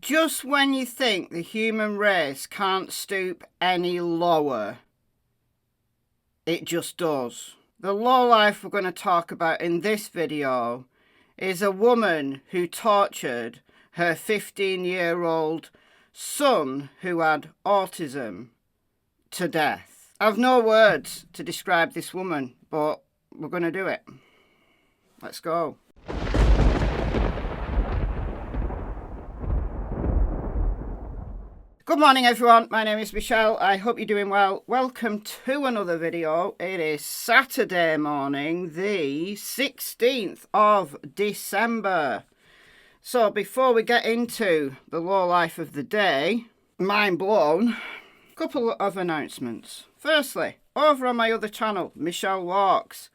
Just when you think the human race can't stoop any lower, it just does. The lowlife we're going to talk about in this video is a woman who tortured her 15-year-old son who had autism to death. I've no words to describe this woman, but we're going to do it. Let's go. Good morning everyone, my name is Michelle. I hope you're doing well. Welcome to another video. It is Saturday morning, the 16th of December. So before we get into the low life of the day, mind blown, a couple of announcements. Firstly, over on my other channel, Michelle Walks,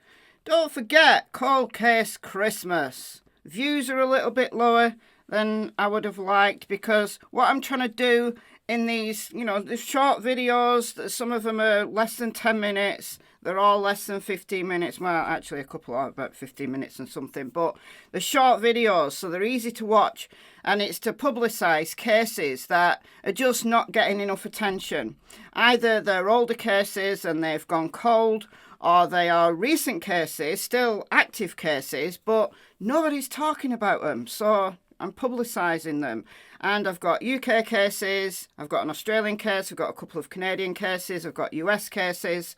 don't forget Cold Case Christmas. Views are a little bit lower than I would have liked because what I'm trying to do in these, the short videos, some of them are less than 10 minutes. They're all less than 15 minutes. Well, actually, a couple are about 15 minutes and something. But they're short videos, so they're easy to watch. And it's to publicise cases that are just not getting enough attention. Either they're older cases and they've gone cold, or they are recent cases, still active cases, but nobody's talking about them. So I'm publicising them. And I've got UK cases, I've got an Australian case, I've got a couple of Canadian cases, I've got US cases.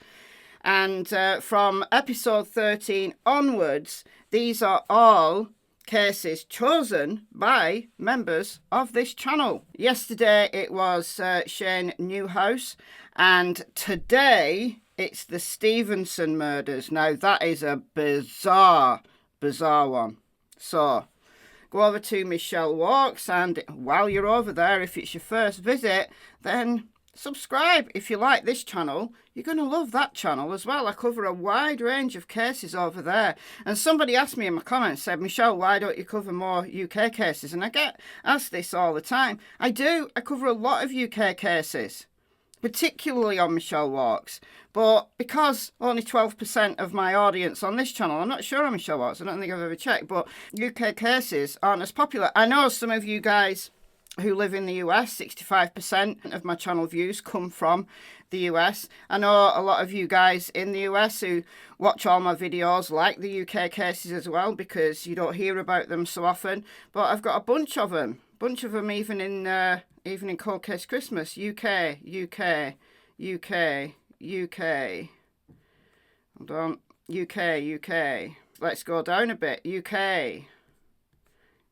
And from episode 13 onwards, these are all cases chosen by members of this channel. Yesterday it was Shane Newhouse, and today it's the Stevenson murders. Now that is a bizarre one. So go over to Michelle Walks, and while you're over there, if it's your first visit, then subscribe. If you like this channel, you're going to love that channel as well. I cover a wide range of cases over there. And somebody asked me in my comments, said, Michelle, why don't you cover more UK cases? And I get asked this all the time. I do. I cover a lot of UK cases, particularly on Michelle Walks. But because only 12% of my audience on this channel, I'm not sure on Michelle Walks, I don't think I've ever checked, but UK cases aren't as popular. I know some of you guys who live in the US, 65% of my channel views come from the US. I know a lot of you guys in the US who watch all my videos like the UK cases as well, because you don't hear about them so often. But I've got a bunch of them even in Cold Case Christmas. UK. Hold on. UK. Let's go down a bit. UK.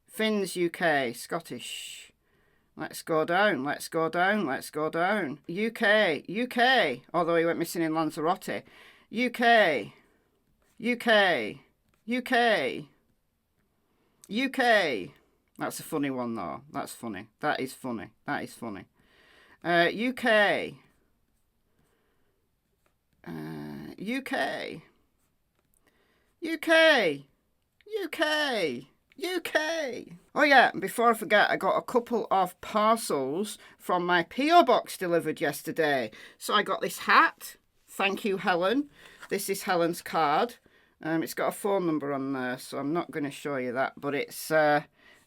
Finns UK. Scottish. Let's go down. UK. Although he went missing in Lanzarote. UK. That's a funny one though. That's funny. That is funny. UK. Oh yeah, before I forget, I got a couple of parcels from my P.O. box delivered yesterday. So I got this hat. Thank you, Helen. This is Helen's card. It's got a phone number on there, so I'm not going to show you that. But it's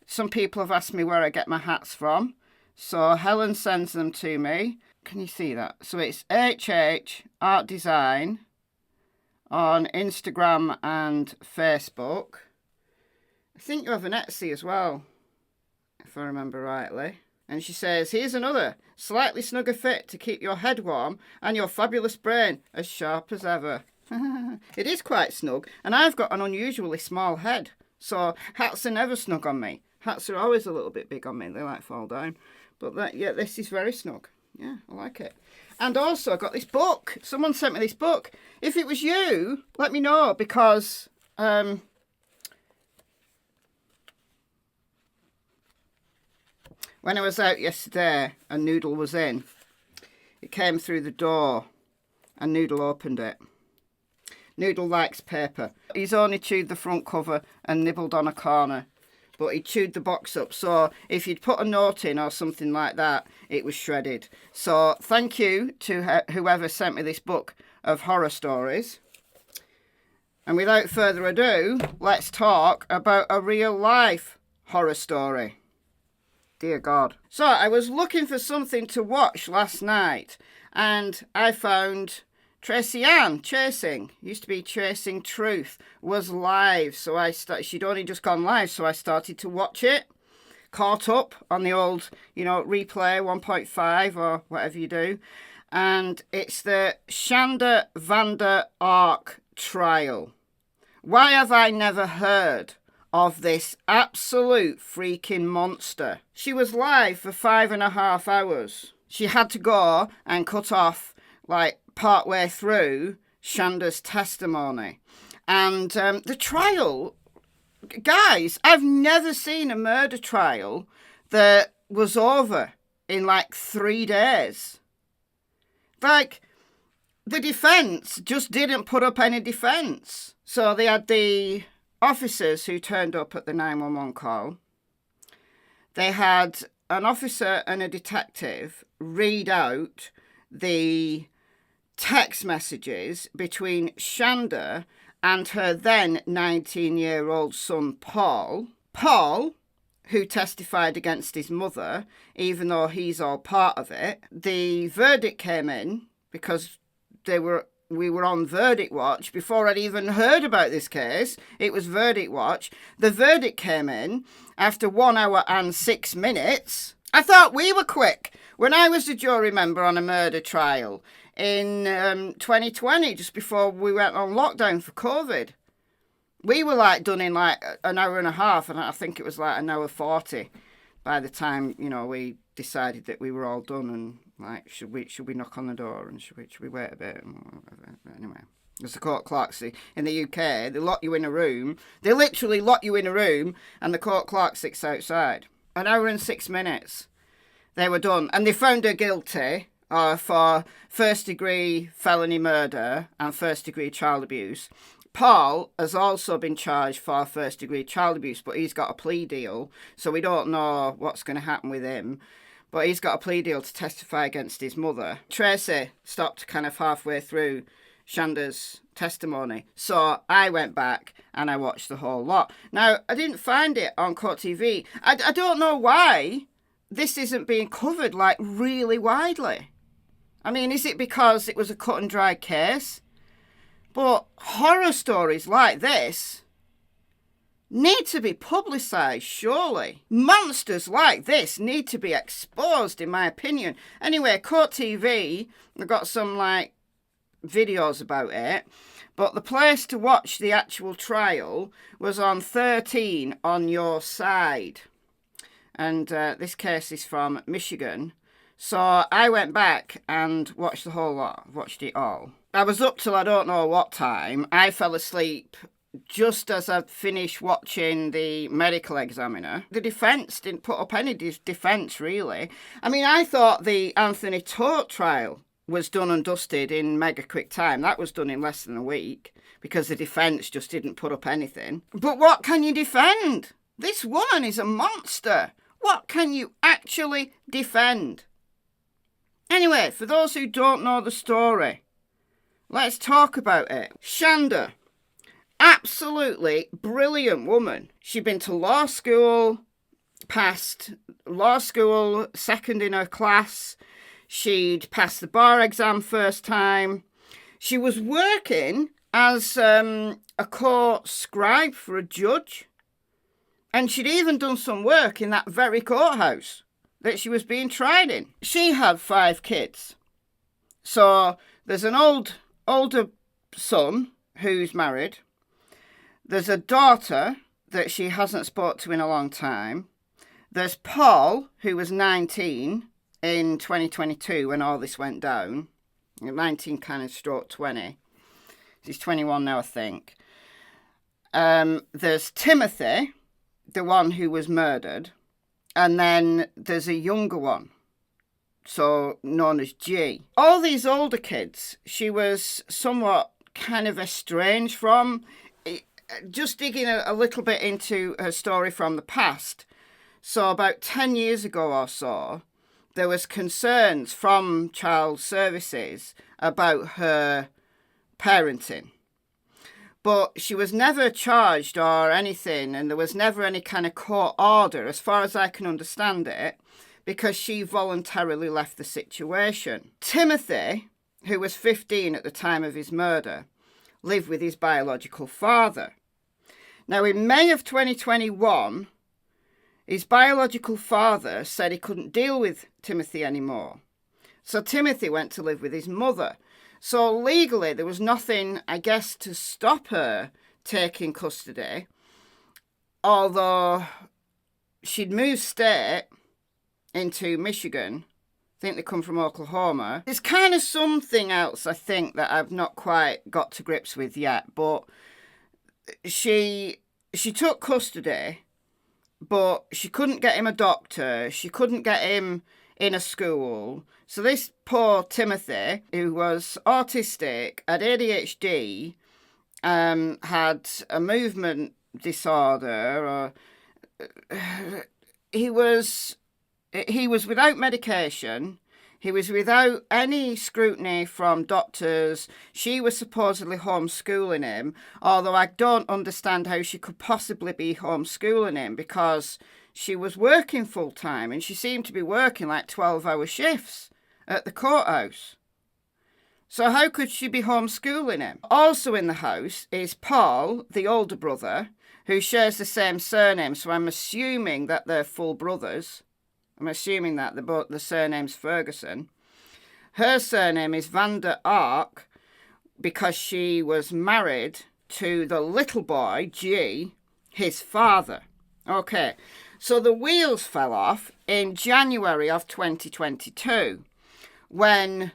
some people have asked me where I get my hats from. So Helen sends them to me. Can you see that? So it's HH Art Design on Instagram and Facebook. I think you have an Etsy as well, if I remember rightly. And she says, here's another, slightly snugger fit to keep your head warm and your fabulous brain as sharp as ever. It is quite snug, and I've got an unusually small head, so hats are never snug on me. Hats are always a little bit big on me, they like fall down. But yeah, this is very snug. Yeah, I like it. And also, I got this book. Someone sent me this book. If it was you, let me know, because when I was out yesterday and Noodle was in, it came through the door and Noodle opened it. Noodle likes paper. He's only chewed the front cover and nibbled on a corner, but he chewed the box up. So if you'd put a note in or something like that, it was shredded. So thank you to whoever sent me this book of horror stories. And without further ado, let's talk about a real life horror story. Dear God. So I was looking for something to watch last night, and I found Tracy Ann Chasing. Used to be Chasing Truth. Was live, so she'd only just gone live, so I started to watch it. Caught up on the old, replay 1.5 or whatever you do. And it's the Shanda Vander Ark trial. Why have I never heard of this absolute freaking monster? She was live for 5.5 hours. She had to go and cut off partway through Shanda's testimony. And the trial, guys, I've never seen a murder trial that was over in 3 days. The defence just didn't put up any defence. So they had the officers who turned up at the 911 call. They had an officer and a detective read out the text messages between Shanda and her then 19-year-old son, Paul. Paul, who testified against his mother, even though he's all part of it. The verdict came in because we were on verdict watch before I'd even heard about this case. It was verdict watch. The verdict came in after 1 hour and 6 minutes. I thought we were quick. When I was a jury member on a murder trial in 2020, just before we went on lockdown for COVID, we were done in an hour and a half, and I think it was an hour 40 by the time, we decided that we were all done, and should we knock on the door, and should we wait a bit? Anyway, as the court clerks in the UK, they lock you in a room. They literally lock you in a room, and the court clerk sits outside. An hour and 6 minutes. They were done, and they found her guilty for first-degree felony murder and first-degree child abuse. Paul has also been charged for first-degree child abuse, but he's got a plea deal, so we don't know what's going to happen with him. But he's got a plea deal to testify against his mother. Tracy stopped kind of halfway through Shanda's testimony, so I went back and I watched the whole lot. Now, I didn't find it on Court TV. I don't know why this isn't being covered really widely. I mean, is it because it was a cut and dry case? But horror stories like this need to be publicised, surely. Monsters like this need to be exposed, in my opinion. Anyway, Court TV, they've got some videos about it, but the place to watch the actual trial was on 13 On Your Side. And this case is from Michigan. So I went back and watched the whole lot, watched it all. I was up till I don't know what time. I fell asleep just as I'd finished watching the medical examiner. The defence didn't put up any defence, really. I mean, I thought the Anthony Tote trial was done and dusted in mega quick time. That was done in less than a week because the defence just didn't put up anything. But what can you defend? This woman is a monster. What can you actually defend? Anyway, for those who don't know the story, let's talk about it. Shanda, absolutely brilliant woman. She'd been to law school, passed law school, second in her class. She'd passed the bar exam first time. She was working as a court scribe for a judge. And she'd even done some work in that very courthouse that she was being tried in. She had 5 kids. So there's an older son who's married. There's a daughter that she hasn't spoke to in a long time. There's Paul, who was 19 in 2022 when all this went down. 19 kind of stroke 20. He's 21 now, I think. There's Timothy, the one who was murdered. And then there's a younger one, so known as G. All these older kids, she was somewhat kind of estranged from. Just digging a little bit into her story from the past. So about 10 years ago or so, there was concerns from Child Services about her parenting. But she was never charged or anything, and there was never any kind of court order, as far as I can understand it, because she voluntarily left the situation. Timothy, who was 15 at the time of his murder, lived with his biological father. Now, in May of 2021, his biological father said he couldn't deal with Timothy anymore. So Timothy went to live with his mother. So legally, there was nothing, I guess, to stop her taking custody, although she'd moved state into Michigan. I think they come from Oklahoma. There's kind of something else, I think, that I've not quite got to grips with yet, but she took custody, but she couldn't get him a doctor. She couldn't get him in a school. So this poor Timothy, who was autistic, had ADHD, had a movement disorder, or he was without medication. He was without any scrutiny from doctors. She was supposedly homeschooling him, although I don't understand how she could possibly be homeschooling him, because she was working full-time, and she seemed to be working like 12-hour shifts at the courthouse. So how could she be homeschooling him? Also in the house is Paul, the older brother, who shares the same surname, so I'm assuming that they're full brothers. I'm assuming that the surname's Ferguson. Her surname is Vander Ark because she was married to the little boy, G, his father. Okay, so the wheels fell off in January of 2022 when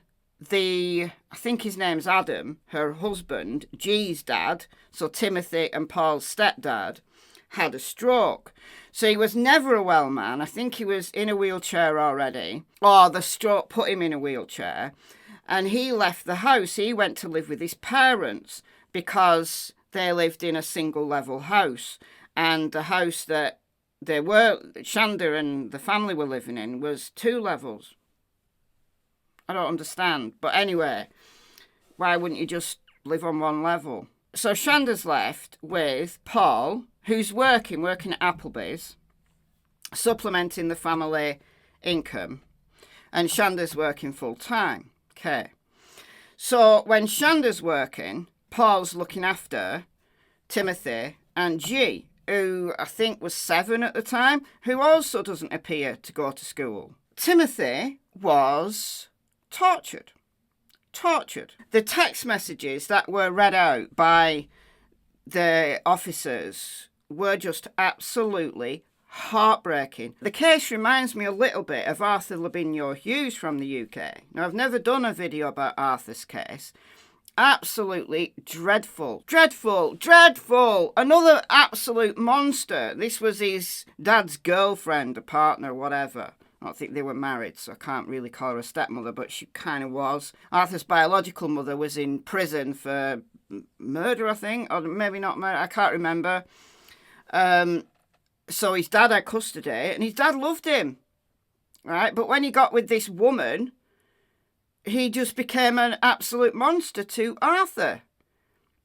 I think his name's Adam, her husband, G's dad, so Timothy and Paul's stepdad, had a stroke. So he was never a well man. I think he was in a wheelchair already, or the stroke put him in a wheelchair. And he left the house. He went to live with his parents because they lived in a single level house. And the house that Shanda and the family were living in was 2 levels. I don't understand. But anyway, why wouldn't you just live on 1 level? So Shanda's left with Paul, who's working at Applebee's, supplementing the family income. And Shanda's working full-time. Okay. So when Shanda's working, Paul's looking after Timothy and G, who I think was 7 at the time, who also doesn't appear to go to school. Timothy was tortured. The text messages that were read out by the officers were just absolutely heartbreaking. The case reminds me a little bit of Arthur Lavigne Hughes from the UK. Now, I've never done a video about Arthur's case. Absolutely dreadful. Another absolute monster. This was his dad's girlfriend, a partner, whatever. I don't think they were married, so I can't really call her a stepmother, but she kind of was. Arthur's biological mother was in prison for murder, I think, or maybe not murder, I can't remember. So his dad had custody, and his dad loved him, right? But when he got with this woman, he just became an absolute monster to Arthur.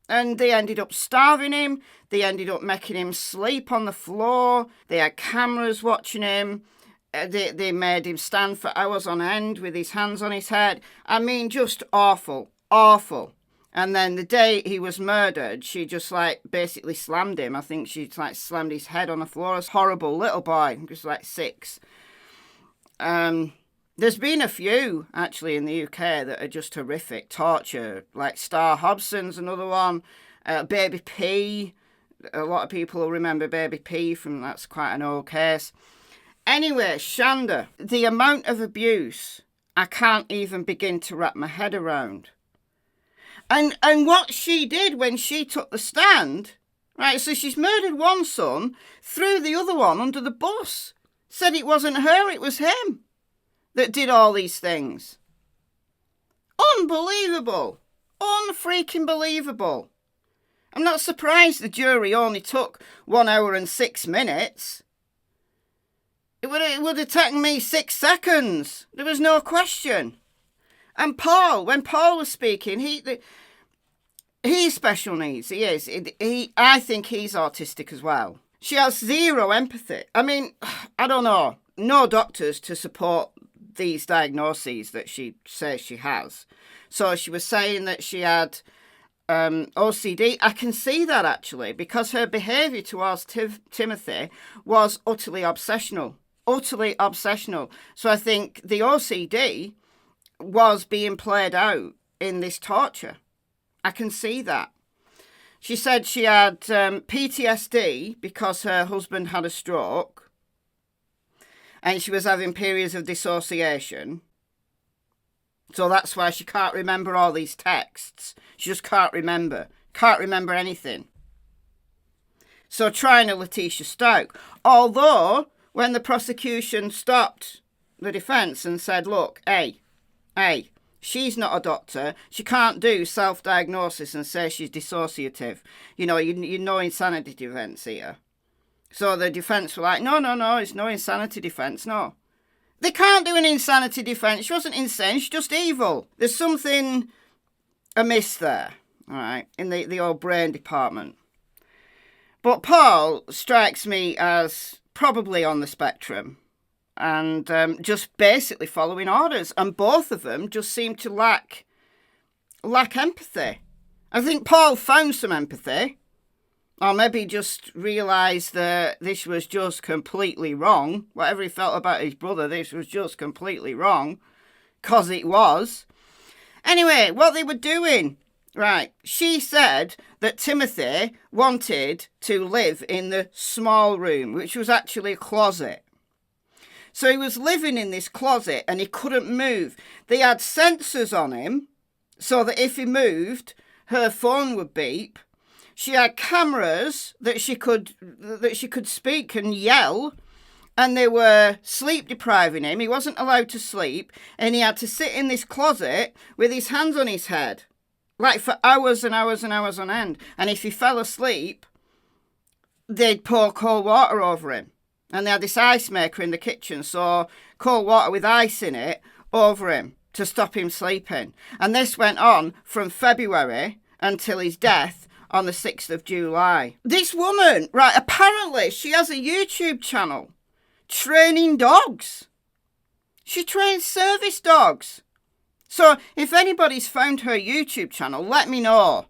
And they ended up starving him. They ended up making him sleep on the floor. They had cameras watching him. They made him stand for hours on end with his hands on his head. I mean, just awful. And then the day he was murdered, she just basically slammed him. I think she slammed his head on the floor. It's horrible. Little boy, just 6. There's been a few, actually, in the UK that are just horrific torture. Like Star Hobson's another one. Baby P. A lot of people will remember Baby P that's quite an old case. Anyway, Shanda, the amount of abuse, I can't even begin to wrap my head around. And what she did when she took the stand, right, so she's murdered one son, threw the other one under the bus, said it wasn't her, it was him that did all these things. Unbelievable. Unfreaking believable. I'm not surprised the jury only took 1 hour and 6 minutes. It would have taken me 6 seconds. There was no question. And Paul, when Paul was speaking, He's special needs. He is. I think he's autistic as well. She has zero empathy. I mean, I don't know. No doctors to support these diagnoses that she says she has. So she was saying that she had OCD. I can see that actually, because her behaviour towards Timothy was utterly obsessional. Utterly obsessional. So I think the OCD was being played out in this torture. I can see that. She said she had PTSD because her husband had a stroke and she was having periods of dissociation. So that's why she can't remember all these texts. She just can't remember. Can't remember anything. So trying a Letitia Stout. Although, when the prosecution stopped the defence and said, look, hey, she's not a doctor. She can't do self-diagnosis and say she's dissociative. You know insanity defence here. So the defence were like, no, it's no insanity defence, no. They can't do an insanity defence. She wasn't insane, she's just evil. There's something amiss there, all right, in the old brain department. But Paul strikes me as probably on the spectrum and just basically following orders. And both of them just seem to lack empathy. I think Paul found some empathy, or maybe just realised that this was just completely wrong. Whatever he felt about his brother, this was just completely wrong. 'Cause it was. Anyway, what they were doing, right, she said that Timothy wanted to live in the small room, which was actually a closet. So he was living in this closet and he couldn't move. They had sensors on him so that if he moved, her phone would beep. She had cameras that she could speak and yell, and they were sleep depriving him. He wasn't allowed to sleep, and he had to sit in this closet with his hands on his head, like for hours and hours and hours on end. And if he fell asleep, they'd pour cold water over him. And they had this ice maker in the kitchen, so cold water with ice in it over him to stop him sleeping. And this went on from February until his death on the 6th of July. This woman, right, apparently she has a YouTube channel training dogs. She trains service dogs. So if anybody's found her YouTube channel, let me know,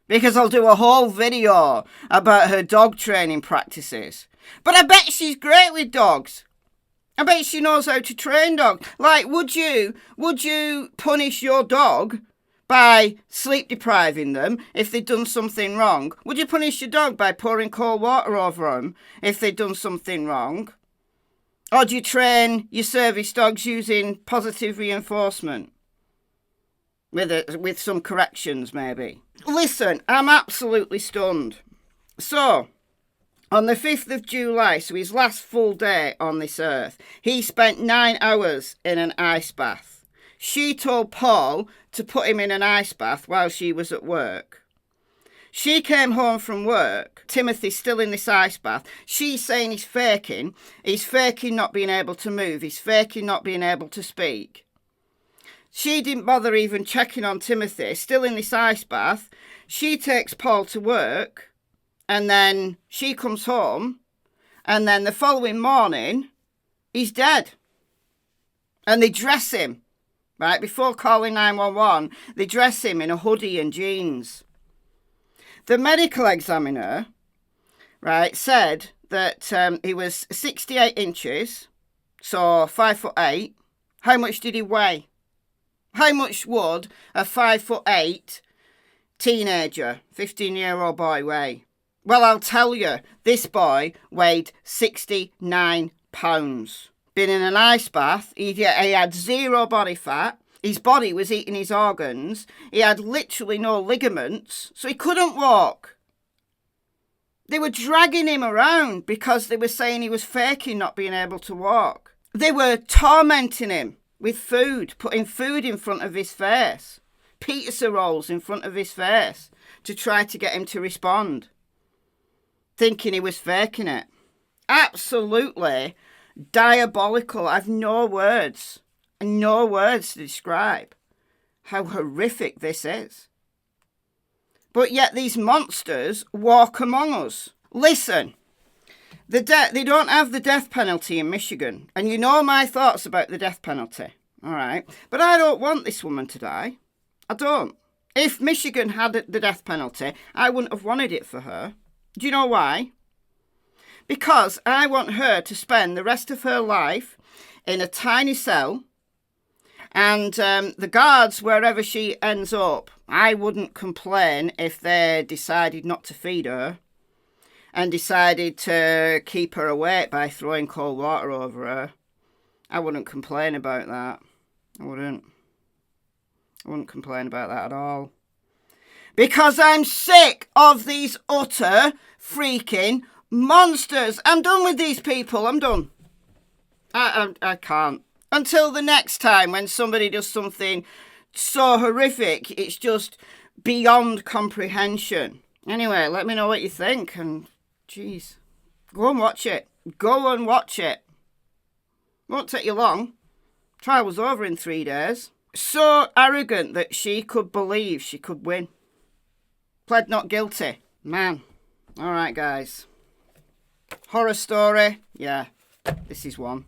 because I'll do a whole video about her dog training practices. But I bet she's great with dogs. I bet she knows how to train dogs. Like, would you punish your dog by sleep depriving them if they'd done something wrong? Would you punish your dog by pouring cold water over them if they'd done something wrong? Or do you train your service dogs using positive reinforcement? With some corrections, maybe. Listen, I'm absolutely stunned. So, on the 5th of July, so his last full day on this earth, he spent 9 hours in an ice bath. She told Paul to put him in an ice bath while she was at work. She came home from work. Timothy's still in this ice bath. She's saying he's faking. He's faking not being able to move. He's faking not being able to speak. She didn't bother even checking on Timothy, still in this ice bath. She takes Paul to work, and then she comes home, and then the following morning, he's dead. And they dress him, right, before calling 911, they dress him in a hoodie and jeans. The medical examiner, right, said that he was 68 inches, so 5'8". How much did he weigh? How much would a 5'8" teenager, 15-year-old boy weigh? Well, I'll tell you, this boy weighed 69 pounds. Been in an ice bath, he had zero body fat. His body was eating his organs. He had literally no ligaments, so he couldn't walk. They were dragging him around because they were saying he was faking not being able to walk. They were tormenting him with food, putting food in front of his face, pizza rolls in front of his face to try to get him to respond, thinking he was faking it. Absolutely diabolical. I've no words to describe how horrific this is. But yet these monsters walk among us. Listen, they don't have the death penalty in Michigan. And you know my thoughts about the death penalty. All right. But I don't want this woman to die. I don't. If Michigan had the death penalty, I wouldn't have wanted it for her. Do you know why? Because I want her to spend the rest of her life in a tiny cell, and the guards, wherever she ends up, I wouldn't complain if they decided not to feed her and decided to keep her awake by throwing cold water over her. I wouldn't complain about that. I wouldn't complain about that at all. Because I'm sick of these utter freaking monsters. I'm done with these people. I'm done. I can't. Until the next time when somebody does something so horrific, it's just beyond comprehension. Anyway, let me know what you think. And, geez, go and watch it. Go and watch it. Won't take you long. Trial was over in 3 days. So arrogant that she could believe she could win. Pled not guilty. Man. All right, guys. Horror story. Yeah, this is one.